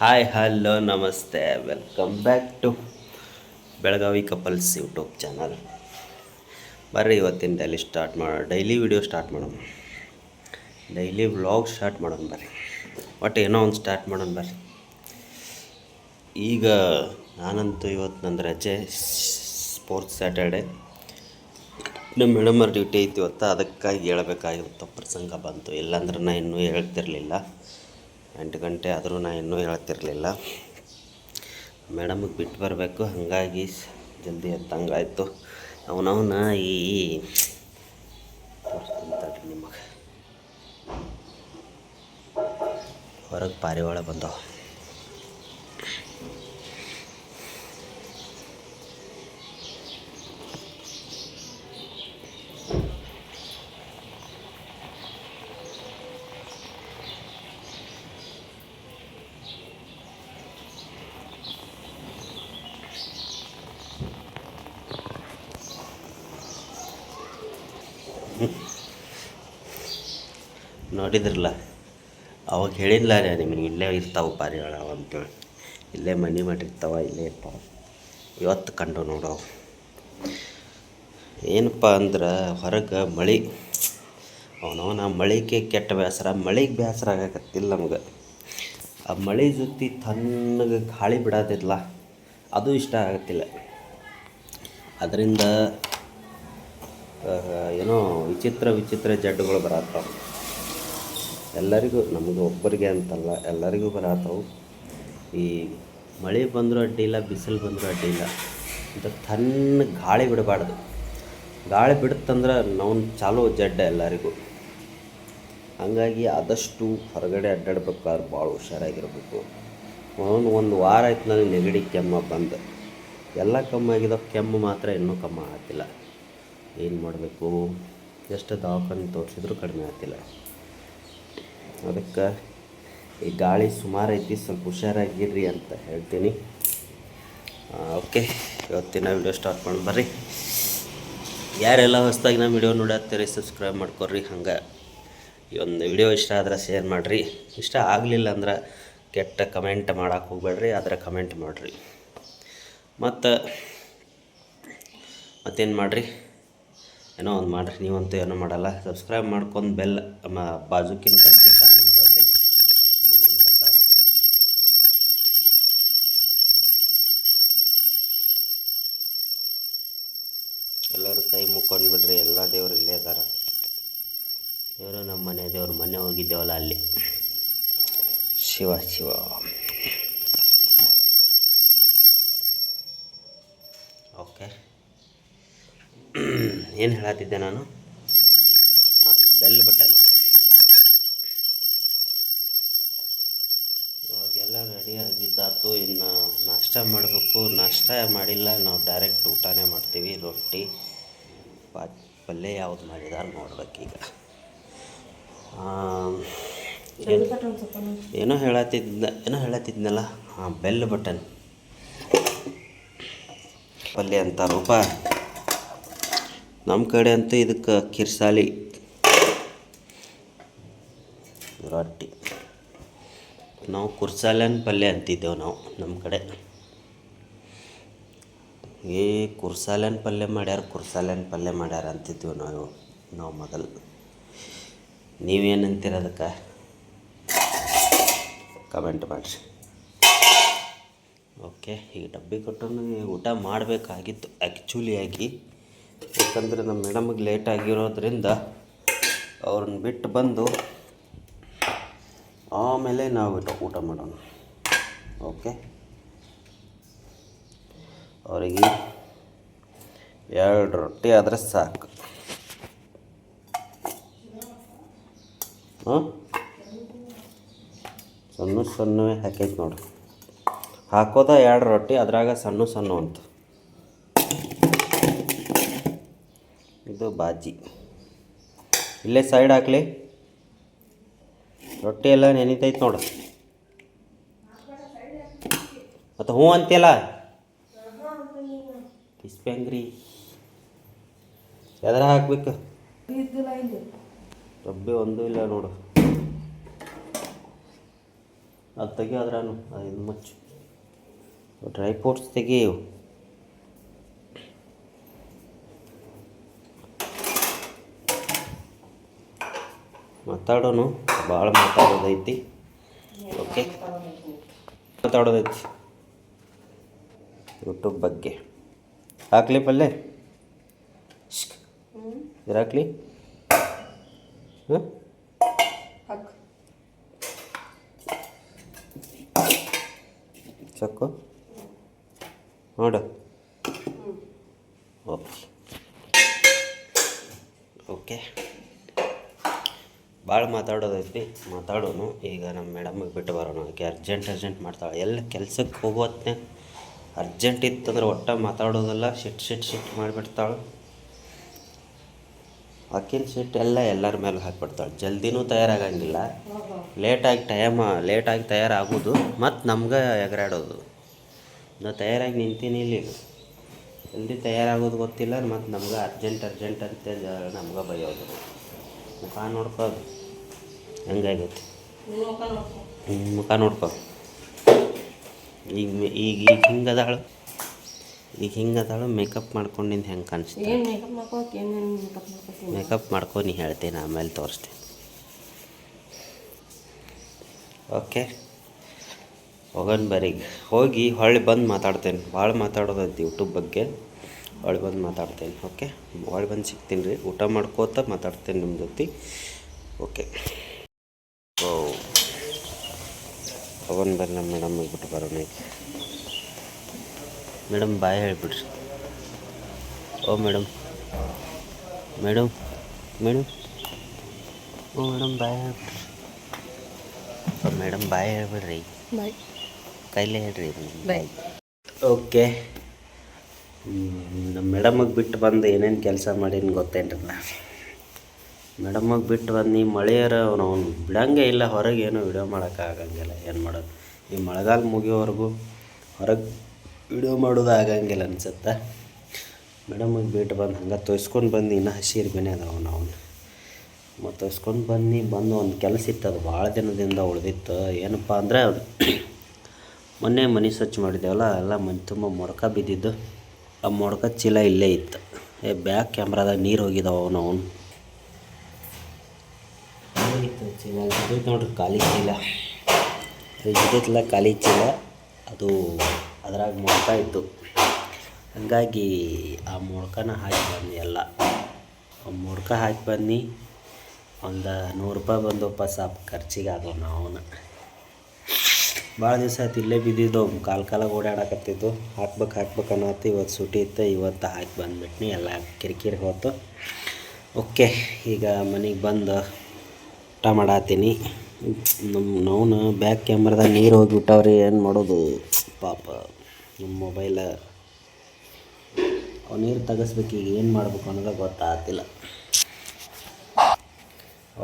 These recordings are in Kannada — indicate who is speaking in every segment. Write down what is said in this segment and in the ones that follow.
Speaker 1: ಹಾಯ್ ಹಲೋ ನಮಸ್ತೆ welcome back to Belagavi couples YouTube channel. ಬರ್ರಿ ಇವತ್ತಿನ ಡೈಲಿ ವಿಡಿಯೋ ಸ್ಟಾರ್ಟ್ ಮಾಡೋಣ. ಡೈಲಿ ವ್ಲಾಗ್ ಸ್ಟಾರ್ಟ್ ಮಾಡೋಣ ಬರ್ರಿ. ಒಟ್ಟು ಏನೋ ಒಂದು ಸ್ಟಾರ್ಟ್ ಮಾಡೋಣ ಬರ್ರಿ. ಈಗ ನಾನಂತೂ ಇವತ್ತು ನನ್ನ ರಜೆ, ಸ್ಪೋರ್ಟ್ಸ್ ಸ್ಯಾಟರ್ಡೆ. ನಮ್ಮ ಮೇಡಮರ ಡ್ಯೂಟಿ ಐತಿ ಇವತ್ತು, ಅದಕ್ಕಾಗಿ ಹೇಳ್ಬೇಕಾಗಿತ್ತು ಪ್ರಸಂಗ ಬಂತು. ಇಲ್ಲಾಂದ್ರೆ ನಾನು ಇನ್ನೂ ಹೇಳ್ತಿರಲಿಲ್ಲ. 8 ಗಂಟೆ ಆದರೂ ನಾನು ಇನ್ನೂ ಹೇಳ್ತಿರಲಿಲ್ಲ. ಮೇಡಮಿಗೆ ಬಿಟ್ಟು ಬರಬೇಕು, ಹಾಗಾಗಿ ಜಲ್ದಿ ಎದ್ದಂಗಾಯ್ತು. ಅವನವನ ಈ ತೋರಿಸ್ತೀನಿ ನಿಮಗೆ. ಹೊರಗೆ ಪಾರಿವಾಳ ಬಂದವ. ನೋಡಿದ್ರಲ್ಲ, ಅವಾಗ ಹೇಳಿಲ್ಲ ರೀ ನಿಮಗೆ, ಇಲ್ಲೇ ಇರ್ತಾವೆ ಪಾರಿವಾಳ ಅಂತೇಳಿ. ಇಲ್ಲೇ ಮನೆ ಮಾಡಿರ್ತಾವೆ, ಇಲ್ಲೇ ಇರ್ತಾವೆ. ಇವತ್ತು ಕಂಡು ನೋಡವು ಏನಪ್ಪ ಅಂದ್ರೆ ಹೊರಗೆ ಮಳೆ. ಅವನವನ ಮಳೆಗೆ ಕೆಟ್ಟ ಬೇಸರ, ಮಳೆಗೆ ಬೇಸರ ಆಗಕತ್ತಿಲ್ಲ ನಮಗೆ. ಆ ಮಳೆ ಜೊತೆ ತಣ್ಣಗೆ ಗಾಳಿ ಬಿಡೋದಿಲ್ಲ, ಅದು ಇಷ್ಟ ಆಗತ್ತಿಲ್ಲ. ಅದರಿಂದ ಏನೋ ವಿಚಿತ್ರ ಜಡ್ಡುಗಳು ಬರತ್ತವೆ ಎಲ್ಲರಿಗೂ. ನಮಗೆ ಒಬ್ಬರಿಗೆ ಅಂತಲ್ಲ, ಎಲ್ಲರಿಗೂ ಬರತ್ತವು. ಈ ಮಳೆ ಬಂದರೂ ಅಡ್ಡಿಲ್ಲ, ಬಿಸಿಲು ಬಂದರೂ ಅಡ್ಡಿಲ್ಲ, ಅಂತ ತನ್ನ ಗಾಳಿ ಬಿಡಬಾರ್ದು. ಗಾಳಿ ಬಿಡುತ್ತಂದ್ರೆ ನಾವು ಚಾಲೋ ಜಡ್ಡ ಎಲ್ಲರಿಗೂ. ಹಾಗಾಗಿ ಆದಷ್ಟು ಹೊರಗಡೆ ಅಡ್ಡಾಡ್ಬೇಕಾದ್ರೆ ಭಾಳ ಹುಷಾರಾಗಿರ್ಬೇಕು. ಒಂದು ವಾರ ಆಯ್ತು ನನಗೆ ನೆಗಡಿ ಕೆಮ್ಮು ಬಂದು. ಎಲ್ಲ ಕಮ್ಮಿ ಆಗಿದಾವೆ, ಕೆಮ್ಮು ಮಾತ್ರ ಇನ್ನೂ ಕಮ್ಮಿ ಆಗ್ತಿಲ್ಲ. ಏನು ಮಾಡಬೇಕು, ಎಷ್ಟು ದವಾಖಾನೆ ತೋರಿಸಿದ್ರು ಕಡಿಮೆ ಆಗ್ತಿಲ್ಲ. ಅದಕ್ಕೆ ಈ ಗಾಳಿ ಸುಮಾರು ಐತಿ, ಸ್ವಲ್ಪ ಹುಷಾರಾಗಿರ್ರಿ ಅಂತ ಹೇಳ್ತೀನಿ. ಓಕೆ, ಇವತ್ತಿನ ವಿಡಿಯೋ ಸ್ಟಾರ್ಟ್ ಮಾಡಿ ಬರ್ರಿ. ಯಾರೆಲ್ಲ ಹೊಸದಾಗಿ ನಮ್ಮ ವಿಡಿಯೋ ನೋಡತ್ತೀರಿ ಸಬ್ಸ್ಕ್ರೈಬ್ ಮಾಡ್ಕೊಡ್ರಿ. ಹಂಗೆ ಈ ಒಂದು ವಿಡಿಯೋ ಇಷ್ಟ ಆದ್ರೆ ಶೇರ್ ಮಾಡಿರಿ. ಇಷ್ಟ ಆಗಲಿಲ್ಲ ಅಂದ್ರೆ ಕೆಟ್ಟ ಕಮೆಂಟ್ ಮಾಡೋಕೆ ಹೋಗ್ಬೇಡ್ರಿ, ಆದರೆ ಕಮೆಂಟ್ ಮಾಡಿರಿ. ಮತ್ತೇನು ಮಾಡಿರಿ, ಏನೋ ಒಂದು ಮಾಡಿರಿ. ನೀವಂತೂ ಏನೋ ಮಾಡಲ್ಲ. ಸಬ್ಸ್ಕ್ರೈಬ್ ಮಾಡ್ಕೊಂಡು ಬೆಲ್ ಬಾಜುಕಿನ ಗಂಟೆ ಚಾನಲ್ ನೋಡ್ರಿ. ಪೂಜೆ ಮಾಡತ್ತಾರು. ಎಲ್ಲರೂ ಕೈ ಮುಕ್ಕೊಂಡು ಬಿಡ್ರಿ. ಎಲ್ಲ ದೇವ್ರು ಇಲ್ಲೇ ಇದ್ದಾರೆ. ದೇವರು ನಮ್ಮ ಮನೆ ದೇವ್ರು. ಮನೆ ಹೋಗಿದ್ದೇವಲ್ಲ ಅಲ್ಲಿ. ಶಿವ ಶಿವ. ಓಕೆ, ಏನು ಹೇಳತ್ತಿದ್ದೆ ನಾನು? Bell button. ಇವಾಗೆಲ್ಲ ರೆಡಿ ಆಗಿದ್ದಾತು. ಇನ್ನು ನಾಷ್ಟ ಮಾಡಬೇಕು. ನಾಷ್ಟ ಮಾಡಿಲ್ಲ, ನಾವು ಡೈರೆಕ್ಟ್ ಊಟನೇ ಮಾಡ್ತೀವಿ. ರೊಟ್ಟಿ ಪಲ್ಯ ಯಾವ್ದು ಮಾಡಿದಾರೆ ನೋಡ್ಬೇಕೀಗ. ಏನೋ ಹೇಳತ್ತಿದ್ನಲ್ಲ. ಬೆಲ್ ಬಟನ್ ಪಲ್ಯ ಅಂತಾರೂಪ. ನಮ್ಮ ಕಡೆ ಅಂತೂ ಇದಕ್ಕೆ ಕಿರ್ಸಾಲಿ ರೊಟ್ಟಿ. ನಾವು ಕುರ್ಸಾಲನ್ ಪಲ್ಯ ಅಂತಿದ್ದೇವೆ ನಾವು ನಮ್ಮ ಕಡೆ. ಕುರ್ಸಾಲನ್ ಪಲ್ಯ ಮಾಡ್ಯಾರ ಅಂತಿದ್ದೇವೆ ನಾವು ಮೊದಲು. ನೀವೇನಂತೀರ ಅದಕ್ಕೆ ಕಮೆಂಟ್ ಮಾಡಿರಿ. ಓಕೆ, ಈಗ ಡಬ್ಬಿ ಕೊಟ್ಟನು ಊಟ ಮಾಡಬೇಕಾಗಿತ್ತು ಆ್ಯಕ್ಚುಲಿಯಾಗಿ. ಯಾಕಂದರೆ ನಮ್ಮ ಮೇಡಮಿಗೆ ಲೇಟ್ ಆಗಿರೋದ್ರಿಂದ ಅವ್ರನ್ನ ಬಿಟ್ಟು ಬಂದು ಆಮೇಲೆ ನಾವು ಊಟ ಮಾಡೋಣ. ಓಕೆ, ಅವರಿಗೆ 2 ರೊಟ್ಟಿ ಆದರೆ ಸಾಕು. ಸಣ್ಣ ಹಾಕೈತೆ ನೋಡ್ರಿ. ಹಾಕೋದ 2 ರೊಟ್ಟಿ, ಅದ್ರಾಗ ಸಣ್ಣ ಅಂತ. ಇದು ಬಾಜಿ. ಇಲ್ಲೇ ಸೈಡ್ ಹಾಕ್ಲಿ. ರೊಟ್ಟಿ ಎಲ್ಲ ನೆನಿತೈತೆ ನೋಡು. ಮತ್ತು ಹ್ಞೂ ಅಂತೀಯಲ್ಲ, ಕಿಸ್ಪೆಂಗ್ರಿ ಎದ್ರ ಹಾಕ್ಬೇಕು? ಡಬ್ಬಿ ಒಂದೂ ಇಲ್ಲ ನೋಡು. ಅದು ತೆಗಿಯೋದ್ರಾನು ಇದು ಮುಚ್ಚು, ಡ್ರೈ ಫ್ರೂಟ್ಸ್ ತೆಗಿಯು. ಮಾತಾಡೋನು, ಭಾಳ ಮಾತಾಡೋದೈತಿ. ಓಕೆ, ಮಾತಾಡೋದೈತಿ ಯೂಟ್ಯೂಬ್ ಬಗ್ಗೆ. ಹಾಕ್ಲಿ ಪಲ್ಲೆ ಇರಾಕ್ಲಿ. ಹಾಂ, ಸಾಕು ನೋಡು. ಓಕೆ ಓಕೆ, ಭಾಳ ಮಾತಾಡೋದೈತಿ, ಮಾತಾಡೋನು. ಈಗ ನಮ್ಮ ಮೇಡಮ್ಗೆ ಬಿಟ್ಟು ಬರೋಣ. ಆಕೆ ಅರ್ಜೆಂಟ್ ಮಾಡ್ತಾಳೆ. ಎಲ್ಲ ಕೆಲ್ಸಕ್ಕೆ ಹೋಗೋತ್ನೇ ಅರ್ಜೆಂಟ್ ಇತ್ತಂದ್ರೆ ಒಟ್ಟು ಮಾತಾಡೋದೆಲ್ಲ ಶಿಟ್ ಮಾಡಿಬಿಡ್ತಾಳೆ. ಆಕಿನ ಶಿಟ್ ಎಲ್ಲರ ಮೇಲೆ ಹಾಕಿಬಿಡ್ತಾಳೆ. ಜಲ್ದಿನೂ ತಯಾರಾಗಂಗಿಲ್ಲ, ಲೇಟಾಗಿ ತಯಾರಾಗೋದು, ಮತ್ತು ನಮ್ಗೆ ಎಗರಾಡೋದು. ನಾವು ತಯಾರಾಗಿ ನಿಂತೀನಿ ಇಲ್ಲಿ, ಜಲ್ದಿ ತಯಾರಾಗೋದು ಗೊತ್ತಿಲ್ಲ, ಮತ್ತು ನಮ್ಗೆ ಅರ್ಜೆಂಟ್ ಅಂತ ನಮ್ಗೆ ಬೈಯೋದು. ಮುಖ ನೋಡ್ಕೋದು ಹೆಂಗಾಗೈತಿ, ಮುಖ ನೋಡ್ಕೊ. ಈಗ ಹಿಂಗದಾಳು ಮೇಕಪ್ ಮಾಡ್ಕೊಂಡಿದ್ದು ಹೆಂಗೆ ಕಾಣಿಸ್ತೀನಿ? ಮೇಕಪ್ ಮಾಡ್ಕೊ, ನೀ ಹೇಳ್ತೀನಿ, ಆಮೇಲೆ ತೋರಿಸ್ತೀನಿ. ಓಕೆ, ಹೋಗೋಣ ಬರೀಗ. ಹೋಗಿ ಹೊಳ್ಳಿ ಬಂದು ಮಾತಾಡ್ತೇನೆ. ಭಾಳ ಮಾತಾಡೋದೈತಿ ಯೂಟ್ಯೂಬ್ ಬಗ್ಗೆ. ಹೊಳ್ಳಿ ಬಂದು ಮಾತಾಡ್ತೇನೆ. ಓಕೆ, ಹೊಳ್ಳಿ ಬಂದು ಸಿಗ್ತೀನಿ ರೀ. ಊಟ ಮಾಡ್ಕೋತ ಮಾತಾಡ್ತೇನೆ ನಿಮ್ಮ ಜೊತೆ. ಓಕೆ, ಹೋಗೋಣ ಬರ್ರಿ. ನಮ್ಮ ಮೇಡಮ್ಗೆ ಬಿಟ್ಟು ಬರೋಣ. ಈಗ ಮೇಡಮ್ ಬಾಯ್ ಹೇಳಿಬಿಡ್ರಿ. ಓ ಮೇಡಮ್ ಓ ಮೇಡಮ್ ಬಾಯ್ ಹೇಳ್ಬಿಡ್ರಿ. ಮೇಡಮ್ ಬಾಯ್ ಹೇಳ್ಬಿಡ್ರಿ. ಕೈಲೇ ಹೇಳ್ರಿ ಬಾಯ್. ಓಕೆ, ನಮ್ಮ ಮೇಡಮಗೆ ಬಿಟ್ಟು ಬಂದು ಏನೇನು ಕೆಲಸ ಮಾಡೀನಿ ಗೊತ್ತೇನ್ರಲ್ಲ. ಮೇಡಮಗೆ ಬಿಟ್ಟು ಬಂದು ಮಳೆಯರ ನಾವು ಬಿಡಂಗೆ ಇಲ್ಲ ಹೊರಗೆ. ಏನೂ ವಿಡಿಯೋ ಮಾಡೋಕ್ಕಾಗಂಗಿಲ್ಲ. ಏನು ಮಾಡೋದು, ಈ ಮಳೆಗಾಲ ಮುಗಿಯೋವರೆಗೂ ಹೊರಗೆ ವಿಡಿಯೋ ಮಾಡೋದು ಆಗಂಗಿಲ್ಲ ಅನ್ಸುತ್ತೆ. ಮೇಡಮಗೆ ಬಿಟ್ಟು ಬಂದು ಹಂಗೆ ತೋರಿಸ್ಕೊಂಡು ಬಂದು, ಇನ್ನೂ ಹಸಿ ಇರ್ಬೇನೆ ಅದಾವ ನಾವು. ಮತ್ತು ತೋರಿಸ್ಕೊಂಡು ಬಂದು ಒಂದು ಕೆಲಸ ಇತ್ತು, ಅದು ಭಾಳ ದಿನದಿಂದ ಉಳಿದಿತ್ತು. ಏನಪ್ಪ ಅಂದರೆ, ಅದು ಮೊನ್ನೆ ಮನೆ ಸ್ವಚ್ಛ ಮಾಡಿದ್ದೇವಲ್ಲ, ಎಲ್ಲ ಮನೆ ತುಂಬ ಮೊಡ್ಕ ಬಿದ್ದಿದ್ದು. ಆ ಮೊಡ್ಕ ಚೀಲ ಇಲ್ಲೇ ಇತ್ತು. ಬ್ಯಾಕ್ ಕ್ಯಾಮ್ರಾದಾಗ ನೀರು ಹೋಗಿದ್ದಾವೆ ನಾವು. ಚೀಲ ಇದ್ದಿದ್ದು ನೋಡ್ರಿ, ಖಾಲಿ ಚೀಲ ಇದ್ದಿತ್ತಲ್ಲ, ಖಾಲಿ ಚೀಲ. ಅದು ಅದ್ರಾಗ ಮೊಡ್ಕ ಇತ್ತು. ಹಾಗಾಗಿ ಆ ಮೊಡ್ಕನ ಹಾಕಿ ಬನ್ನಿ. ಎಲ್ಲ ಆ ಮೊಡ್ಕ ಹಾಕಿ ಬನ್ನಿ. ಒಂದು 100 ರೂಪಾಯಿ ಬಂದಪ್ಪ, ಸಾಕು ಖರ್ಚಿಗೆ ಆದವು. ನಾವು ಭಾಳ ದಿವಸ ಆಯ್ತು ಇಲ್ಲೇ ಬಿದ್ದಿದ್ದವು. ಕಾಲಾಗ ಓಡಾಡಕತ್ತಿದ್ದು. ಹಾಕ್ಬೇಕು ಅನ್ನತ್ತು. ಇವತ್ತು ಸೂಟಿ ಇತ್ತು, ಇವತ್ತು ಹಾಕಿ ಬಂದುಬಿಟ್ನಿ. ಎಲ್ಲ ಕಿರಿಕಿರಿ ಹೋತು. ಓಕೆ, ಈಗ ಮನೆಗೆ ಬಂದು ಊಟ ಮಾಡತ್ತೀನಿ. ನಾವು ಬ್ಯಾಕ್ ಕ್ಯಾಮ್ರಾದಾಗ ನೀರು ಹೋಗಿಬಿಟ್ಟವ್ರಿ. ಏನು ಮಾಡೋದು ಪಾಪ, ನಮ್ಮ ಮೊಬೈಲ ನೀರು ತೆಗೆಸ್ಬೇಕು. ಈಗ ಏನು ಮಾಡ್ಬೇಕು ಅನ್ನೋದು ಗೊತ್ತಾಗ್ತಿಲ್ಲ.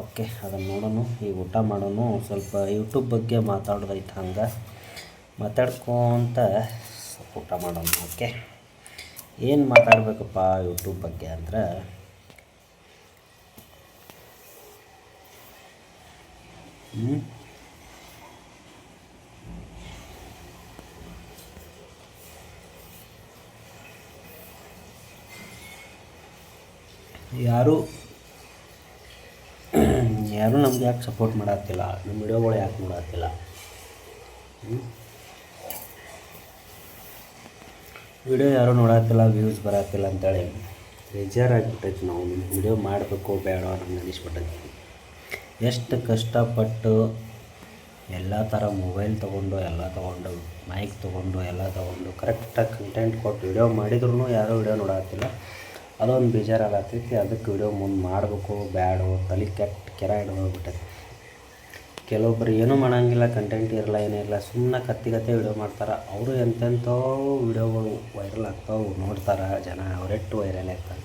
Speaker 1: ಓಕೆ, ಅದನ್ನು ನೋಡೋಣ. ಈಗ ಊಟ ಮಾಡೋಣ. ಸ್ವಲ್ಪ ಯೂಟ್ಯೂಬ್ ಬಗ್ಗೆ ಮಾತಾಡೋದೈತೆ, ಹಂಗೆ ಮಾತಾಡ್ಕೊಂತ ಸ್ವಲ್ಪ ಊಟ ಮಾಡೋಣ. ಓಕೆ, ಏನು ಮಾತಾಡಬೇಕಪ್ಪ ಯೂಟ್ಯೂಬ್ ಬಗ್ಗೆ ಅಂದ್ರೆ, ಯಾರು ನಮ್ಗೆ ಯಾಕೆ ಸಪೋರ್ಟ್ ಮಾಡತ್ತಿಲ್ಲ, ನಮ್ಮ ವಿಡಿಯೋಗಳು ಯಾಕೆ ನೋಡತ್ತಿಲ್ಲ, ವಿಡಿಯೋ ಯಾರೂ ನೋಡತ್ತಿಲ್ಲ, ವ್ಯೂಸ್ ಬರತ್ತಿಲ್ಲ ಅಂತೇಳಿ ಬೇಜಾರಾಗಿಬಿಟ್ಟೈತಿ. ನಾವು ವಿಡಿಯೋ ಮಾಡಬೇಕು ಬೇಡ ನಮ್ಗೆ ಅನಿಸ್ಬಿಟ್ಟೈತಿ. ಎಷ್ಟು ಕಷ್ಟಪಟ್ಟು ಎಲ್ಲ ಥರ ಮೊಬೈಲ್ ತೊಗೊಂಡು ಮೈಕ್ ತೊಗೊಂಡು ಕರೆಕ್ಟಾಗಿ ಕಂಟೆಂಟ್ ಕೊಟ್ಟು ವಿಡಿಯೋ ಮಾಡಿದ್ರೂ ಯಾರೂ ವಿಡಿಯೋ ನೋಡತ್ತಿಲ್ಲ. ಅದೊಂದು ಬೇಜಾರಾಗತ್ತೈತಿ. ಅದಕ್ಕೆ ವಿಡಿಯೋ ಮುಂದೆ ಮಾಡಬೇಕು ಬೇಡ ತಲೆ ಕೆರ ಹಿಡಿದೋಗ್ಬಿಟ್ಟೈತಿ. ಕೆಲವೊಬ್ಬರು ಏನೂ ಮಾಡೋಂಗಿಲ್ಲ, ಕಂಟೆಂಟ್ ಇರಲ್ಲ, ಏನಿರಲ್ಲ, ಸುಮ್ಮನೆ ಕತ್ತಿ ವಿಡಿಯೋ ಮಾಡ್ತಾರೆ. ಅವರು ಎಂತೆಂಥೋ ವಿಡಿಯೋಗಳು ವೈರಲ್ ಆಗ್ತಾವೆ, ನೋಡ್ತಾರೆ ಜನ. ಅವರೆಟ್ಟು ವೈರಲ್ ಆಗ್ತಾರೆ.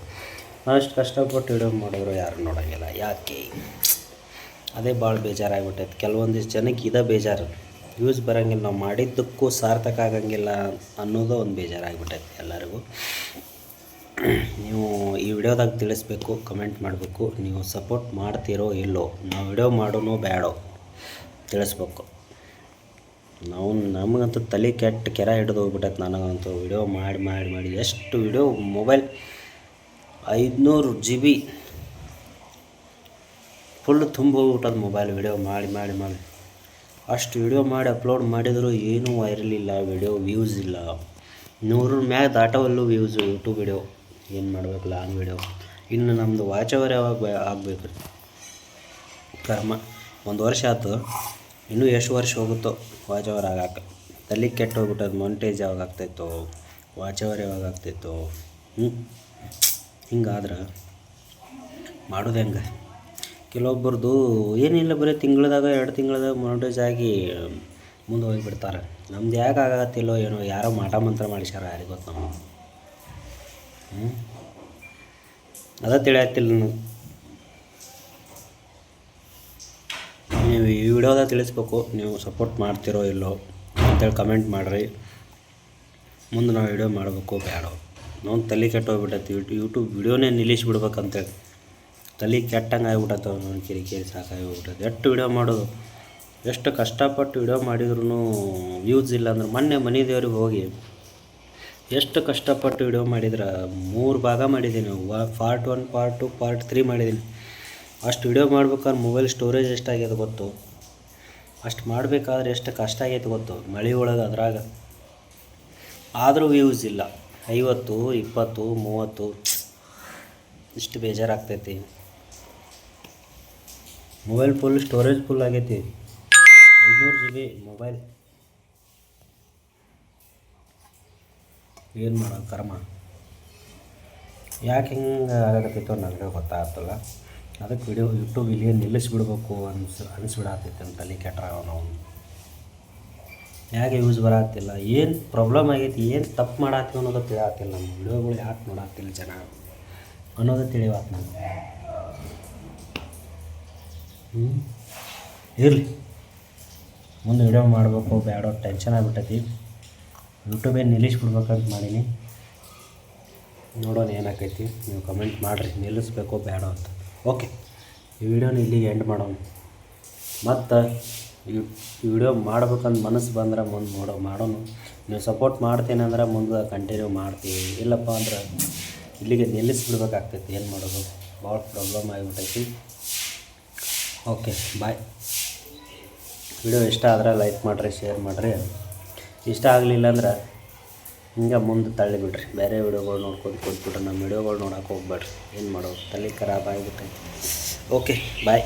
Speaker 1: ನಾವಷ್ಟು ಕಷ್ಟಪಟ್ಟು ವಿಡಿಯೋ ಮಾಡಿದ್ರು ಯಾರು ನೋಡೋಂಗಿಲ್ಲ. ಯಾಕೆ? ಅದೇ ಭಾಳ ಬೇಜಾರಾಗ್ಬಿಟ್ಟೈತೆ. ಕೆಲವೊಂದಿಷ್ಟು ಜನಕ್ಕೆ ಇದೇ ಬೇಜಾರು, ವ್ಯೂಸ್ ಬರೋಂಗಿಲ್ಲ, ನಾವು ಮಾಡಿದ್ದಕ್ಕೂ ಸಾರ್ಥಕ ಆಗಂಗಿಲ್ಲ ಅನ್ನೋದು ಒಂದು ಬೇಜಾರಾಗ್ಬಿಟ್ಟೈತೆ ಎಲ್ಲರಿಗೂ. ನೀವು ಈ ವಿಡಿಯೋದಾಗ ತಿಳಿಸ್ಬೇಕು, ಕಮೆಂಟ್ ಮಾಡಬೇಕು. ನೀವು ಸಪೋರ್ಟ್ ಮಾಡ್ತೀರೋ ಇಲ್ಲೋ, ನಾವು ವಿಡಿಯೋ ಮಾಡೋನೋ ಬೇಡೋ ತಿಳಿಸ್ಬೇಕು. ನಮಗಂತೂ ತಲೆ ಕೆಟ್ಟ ಕೆರ ಹಿಡಿದು ಹೋಗ್ಬಿಟ್ಟೈತೆ. ನನಗಂತೂ ವಿಡಿಯೋ ಮಾಡಿ ಮಾಡಿ ಮಾಡಿ ಎಷ್ಟು ವಿಡಿಯೋ ಮೊಬೈಲ್ 500 GB ಫುಲ್ ತುಂಬ ಹೋಗ್ಬಿಟ್ಟದ ಮೊಬೈಲ್ ವಿಡಿಯೋ ಮಾಡಿ ಮಾಡಿ ಮಾಡಿ. ಅಷ್ಟು ವಿಡಿಯೋ ಮಾಡಿ ಅಪ್ಲೋಡ್ ಮಾಡಿದರೂ ಏನೂ ವೈರಲ್ ಇಲ್ಲ, ವಿಡಿಯೋ ವ್ಯೂಸ್ ಇಲ್ಲ. 100 ಮ್ಯಾಗ ದಾಟವಲ್ಲೂ ವ್ಯೂಸ್ ಯೂಟ್ಯೂಬ್ ವಿಡಿಯೋ. ಏನು ಮಾಡಬೇಕು ಲಾಂಗ್ ವಿಡಿಯೋ. ಇನ್ನು ನಮ್ಮದು ವಾಚ್ ಅವರ್ ಯಾವಾಗ ಆಗಬೇಕು ರೀ ಕರ್ಮ. 1 ವರ್ಷ ಆಯ್ತು, ಇನ್ನೂ ಎಷ್ಟು ವರ್ಷ ಹೋಗುತ್ತೋ ವಾಚ್ ಅವರ್ ಆಗಾಕ. ತಲೆ ಕೆಟ್ಟು ಹೋಗ್ಬಿಟ್ಟದು. ಮೊಂಟೇಜ್ ಯಾವಾಗ ಆಗ್ತಾಯಿತ್ತೋ, ವಾಚ್ ಅವರ್ ಯಾವಾಗ ಆಗ್ತಾಯಿತ್ತೋ. ಹಿಂಗಾದ್ರೆ ಮಾಡೋದು ಹೆಂಗೆ? ಕೆಲವೊಬ್ಬರದು ಏನಿಲ್ಲ, ಬರೀ ತಿಂಗಳದಾಗ 2 ತಿಂಗಳದಾಗ ಮೊಂಟೇಜ್ ಆಗಿ ಮುಂದೆ ಹೋಗಿಬಿಡ್ತಾರೆ. ನಮ್ದು ಯಾಕೆ ಆಗತ್ತಿಲ್ಲೋ ಏನೋ, ಯಾರೋ ಮಾಟ ಮಂತ್ರ ಮಾಡಿಸ್ಯಾರ, ಯಾರಿಗೆ ಗೊತ್ತು ನಾವು. ಅದ ತಿಳಿಯತ್ತಿಲ್ಲ ನಾವು. ನೀವು ಈ ವಿಡಿಯೋದಾಗ ತಿಳಿಸ್ಬೇಕು, ನೀವು ಸಪೋರ್ಟ್ ಮಾಡ್ತಿರೋ ಇಲ್ಲೋ ಅಂತೇಳಿ ಕಮೆಂಟ್ ಮಾಡಿರಿ. ಮುಂದೆ ನಾವು ವಿಡಿಯೋ ಮಾಡಬೇಕು ಬೇಡೋ. ನಾವು ತಲೆ ಕೆಟ್ಟು ಹೋಗ್ಬಿಟ್ಟೈತಿ. ಯೂಟ್ಯೂಬ್ ವಿಡಿಯೋನೇ ನಿಲ್ಲಿಸ್ಬಿಡ್ಬೇಕಂತೇಳಿ ತಲೆ ಕೆಟ್ಟಂಗೆ ಆಗಿಬಿಟ್ಟೈತೆ. ನೋಡಿ ಕಿರಿಕಿರಿ ಸಾಕಾಗಿ ಹೋಗ್ಬಿಟ್ಟೈತೆ. ಎಷ್ಟು ವಿಡಿಯೋ ಮಾಡೋದು, ಎಷ್ಟು ಕಷ್ಟಪಟ್ಟು ವಿಡಿಯೋ ಮಾಡಿದ್ರೂ ವ್ಯೂಸ್ ಇಲ್ಲ ಅಂದ್ರೆ. ಮೊನ್ನೆ ಮನೆ ದೇವ್ರಿಗೆ ಹೋಗಿ ಎಷ್ಟು ಕಷ್ಟಪಟ್ಟು ವಿಡಿಯೋ ಮಾಡಿದ್ರೆ 3 ಭಾಗ ಮಾಡಿದ್ದೀನಿ. ಪಾರ್ಟ್ 1, ಪಾರ್ಟ್ 2, ಪಾರ್ಟ್ 3 ಮಾಡಿದ್ದೀನಿ. ಅಷ್ಟು ವಿಡಿಯೋ ಮಾಡ್ಬೇಕಾದ್ರೆ ಮೊಬೈಲ್ ಸ್ಟೋರೇಜ್ ಎಷ್ಟಾಗ್ಯದ ಗೊತ್ತು? ಅಷ್ಟು ಮಾಡಬೇಕಾದ್ರೆ ಎಷ್ಟು ಕಷ್ಟ ಆಗೈತೆ ಗೊತ್ತು? ಮಳೆ ಒಳಗೆ ಅದ್ರಾಗ. ಆದರೂ ವ್ಯೂಸ್ ಇಲ್ಲ. 50, 20, 30 ಇಷ್ಟು ಬೇಜಾರಾಗ್ತೈತಿ. ಮೊಬೈಲ್ ಫುಲ್ ಸ್ಟೋರೇಜ್ ಫುಲ್ ಆಗೈತಿ. 500 GB ಮೊಬೈಲ್. ಏನು ಮಾಡೋದು ಕರ್ಮ. ಯಾಕೆ ಹಿಂಗೆ ಆಗಕತ್ತಿತ್ತೋ ನನಗೆ ಗೊತ್ತಾಗ್ತಿಲ್ಲ. ಅದಕ್ಕೆ ವಿಡಿಯೋ ಯೂಟ್ಯೂಬ್ ಇಲ್ಲಿ ನಿಲ್ಲಿಸ್ಬಿಡ್ಬೇಕು ಅನಿಸ್ಬಿಡತ್ತೈತೆ ಅಂತ ತಲೆ ಕೆಟ್ಟರಾಗ ನಾವು. ಯಾಕೆ ಯೂಸ್ ಬರತ್ತಿಲ್ಲ, ಏನು ಪ್ರಾಬ್ಲಮ್ ಆಗೈತಿ, ಏನು ತಪ್ಪು ಮಾಡತ್ತೀವಿ ಅನ್ನೋದು ತಿಳಿಯತ್ತಿಲ್ಲ. ನಮ್ಮ ವಿಡಿಯೋಗಳು ಯಾಕೆ ನೋಡತ್ತಿಲ್ಲ ಜನ ಅನ್ನೋದು ತಿಳಿವಾತು ನನಗೆ. ಇರಲಿ, ಮುಂದೆ ವಿಡಿಯೋ ಮಾಡಬೇಕು ಬೇಡೋ ಟೆನ್ಷನ್ ಆಗಿಬಿಟ್ಟೈತಿ. ಯೂಟ್ಯೂಬೇ ನಿಲ್ಲಿಸ್ಬಿಡ್ಬೇಕಂತ ಮಾಡೀನಿ. ನೋಡೋಣ ಏನಾಕೈತಿ. ನೀವು ಕಮೆಂಟ್ ಮಾಡಿರಿ ನಿಲ್ಲಿಸ್ಬೇಕೋ ಬೇಡ ಅಂತ. ಓಕೆ, ಈ ವಿಡಿಯೋನ ಇಲ್ಲಿಗೆ ಎಂಡ್ ಮಾಡೋಣ. ಮತ್ತು ಈ ವಿಡಿಯೋ ಮಾಡ್ಬೇಕಂತ ಮನಸ್ಸು ಬಂದ್ರೆ ಮುಂದೆ ಮಾಡೋಣ. ನೀವು ಸಪೋರ್ಟ್ ಮಾಡ್ತೀನಿ ಅಂದ್ರೆ ಮುಂದೆ ಕಂಟಿನ್ಯೂ ಮಾಡ್ತೀವಿ. ಇಲ್ಲಪ್ಪ ಅಂದ್ರೆ ಇಲ್ಲಿಗೆ ನಿಲ್ಲಿಸ್ಬಿಡ್ಬೇಕಾಗ್ತೈತಿ. ಏನು ಮಾಡೋದು, ಭಾಳ ಪ್ರಾಬ್ಲಮ್ ಆಗಿಬಿಟ್ಟೈತಿ. ಓಕೆ, ಬಾಯ್. ವಿಡಿಯೋ ಇಷ್ಟ ಆದ್ರೆ ಲೈಕ್ ಮಾಡಿರಿ, ಶೇರ್ ಮಾಡಿರಿ. ಇಷ್ಟ ಆಗಲಿಲ್ಲ ಅಂದ್ರೆ ಹಿಂಗೆ ಮುಂದೆ ತಳ್ಳಿಬಿಡ್ರಿ. ಬೇರೆ ವಿಡಿಯೋಗಳು ನೋಡ್ಕೊಂಡು ಕೂತ್ಬಿಟ್ರೆ ನಮ್ಮ ವಿಡಿಯೋಗಳು ನೋಡೋಕೆ ಹೋಗ್ಬೇಡ್ರಿ. ಏನು ಮಾಡೋದು, ತಲೆ ಖರಾಬ್ ಆಗಿಬಿಟ್ಟೈತಿ. ಓಕೆ, ಬಾಯ್.